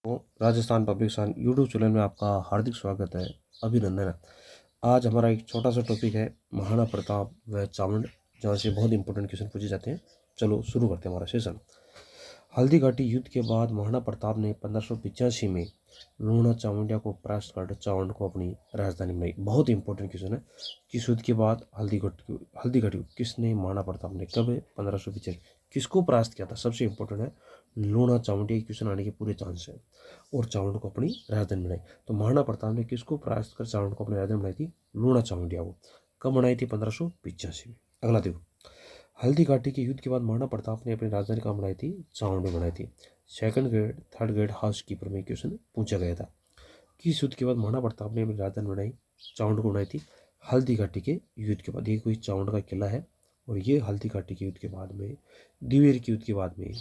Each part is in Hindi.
तो राजस्थान पब्लिक सान यूट्यूब चैनल में आपका हार्दिक स्वागत है, अभिनंदन है। आज हमारा एक छोटा सा टॉपिक है महाराणा प्रताप व चामुंड, जहाँ से बहुत इंपॉर्टेंट क्वेश्चन पूछे जाते हैं। चलो शुरू करते हैं हमारा सेशन। हल्दी घाटी युद्ध के बाद महाराणा प्रताप ने 1585 में लूणा चामुंडिया को परास्त कर चावंड को अपनी राजधानी बनाई। बहुत इंपॉर्टेंट क्वेश्चन है। किस युद्ध के बाद हल्दी घाटी किसने महाराणा प्रताप ने कब 1585 किसको परास्त किया था? सबसे इंपॉर्टेंट है लूणा चामुंडिया की क्वेश्चन आने के पूरे चांस है। और चावंड को अपनी राजधानी बनाई। तो महाराणा प्रताप ने किसको परास्त कर चावंड को अपनी राजधानी बनाई थी? लूणा चामुंडिया को। कब बनाई थी? 1585 में। अगला देखो, हल्दी घाटी के युद्ध के बाद महाराणा प्रताप ने अपनी राजधानी कहाँ बनाई थी? चावंड में बनाई थी। Second grade third grade house keeper में क्वेश्चन पूछा गया था। किस युद्ध के बाद महाराणा प्रताप ने अपनी राजधानी बनाई? चावंड को बनाई थी। हल्दी घाटी के युद्ध के बाद। ये कोई चावंड का किला है और ये हल्दी घाटी के युद्ध के बाद में, दिवेर के युद्ध के बाद में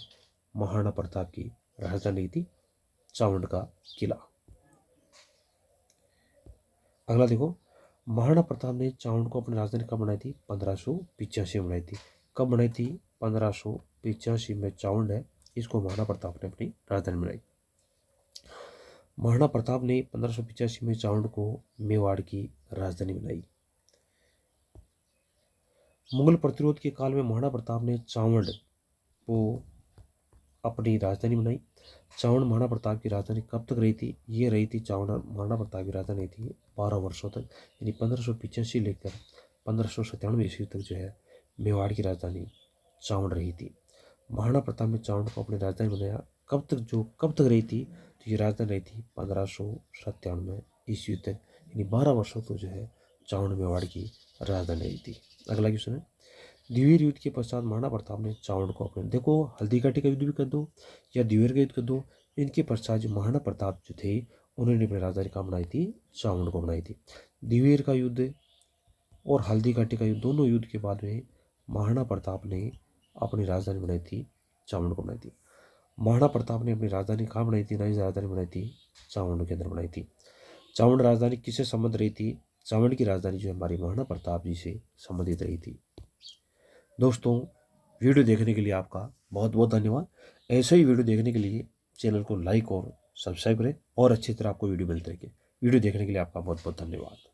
महाराणा प्रताप की राजधानी थी चावंड का किला। अगला देखो, महाराणा प्रताप ने चावंड को अपनी राजधानी कब बनाई थी? 1585 में बनाई थी। कब बनाई थी? 1585 में चावंड है, इसको महाराणा प्रताप ने अपनी राजधानी बनाई। महाराणा प्रताप ने 1585 में चावंड को मेवाड़ की राजधानी बनाई। मुगल प्रतिरोध के काल में महाराणा प्रताप ने चावंड को अपनी राजधानी बनाई। चावंड महाराणा प्रताप की राजधानी कब तक रही थी? ये रही थी चावंड महाराणा प्रताप की राजधानी थी 12 वर्षों तक, यानी 1585 लेकर 1597 ईस्वी तक जो है मेवाड़ की राजधानी चावंड रही थी। महाराणा प्रताप ने चावंड को अपनी राजधानी बनाया। कब तक रही थी? तो ये राजधानी रही थी 1597 ईस्वी तक, यानी 12 वर्षों तक जो है चावंड मेवाड़ की राजधानी रही थी। अगला क्वेश्चन है, दिवेर युद्ध के पश्चात महाराणा प्रताप ने चावंड को अपने, देखो हल्दी घाटी का युद्ध भी कर दो या दिवेर का युद्ध कर दो, इनके पश्चात जो महाराणा प्रताप जो थे उन्होंने अपनी राजधानी कहाँ बनाई थी? चावंड को बनाई थी। दिवेर का युद्ध और हल्दी घाटी का युद्ध, दोनों युद्ध के बाद में महाराणा प्रताप ने अपनी राजधानी बनाई थी चावंड को बनाई थी। महाराणा प्रताप ने अपनी राजधानी कहाँ बनाई थी? नई राजधानी बनाई थी चावंड के अंदर बनाई थी। चावंड राजधानी किससे संबंध रही थी? चावंड की राजधानी जो हमारी महाराणा प्रताप जी से संबंधित रही थी। दोस्तों, वीडियो देखने के लिए आपका बहुत बहुत धन्यवाद। ऐसे ही वीडियो देखने के लिए चैनल को लाइक और सब्सक्राइब करें और अच्छी तरह आपको वीडियो मिलते रहेगी। वीडियो देखने के लिए आपका बहुत बहुत धन्यवाद।